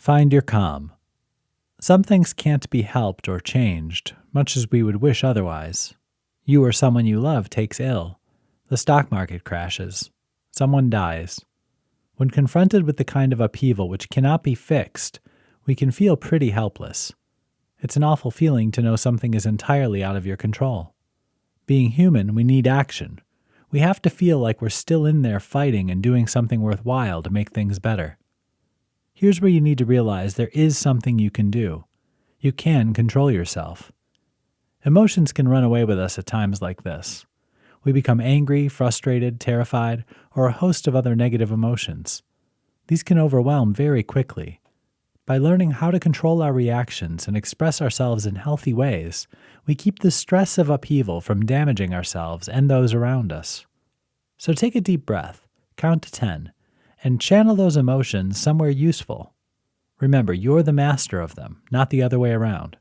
Find your calm. Some things can't be helped or changed, much as we would wish otherwise. You or someone you love takes ill. The stock market crashes. Someone dies. When confronted with the kind of upheaval which cannot be fixed, we can feel pretty helpless. It's an awful feeling to know something is entirely out of your control. Being human, we need action. We have to feel like we're still in there fighting and doing something worthwhile to make things better. Here's where you need to realize there is something you can do. You can control yourself. Emotions can run away with us at times like this. We become angry, frustrated, terrified, or a host of other negative emotions. These can overwhelm very quickly. By learning how to control our reactions and express ourselves in healthy ways, we keep the stress of upheaval from damaging ourselves and those around us. So take a deep breath, count to 10, and channel those emotions somewhere useful. Remember, you're the master of them, not the other way around.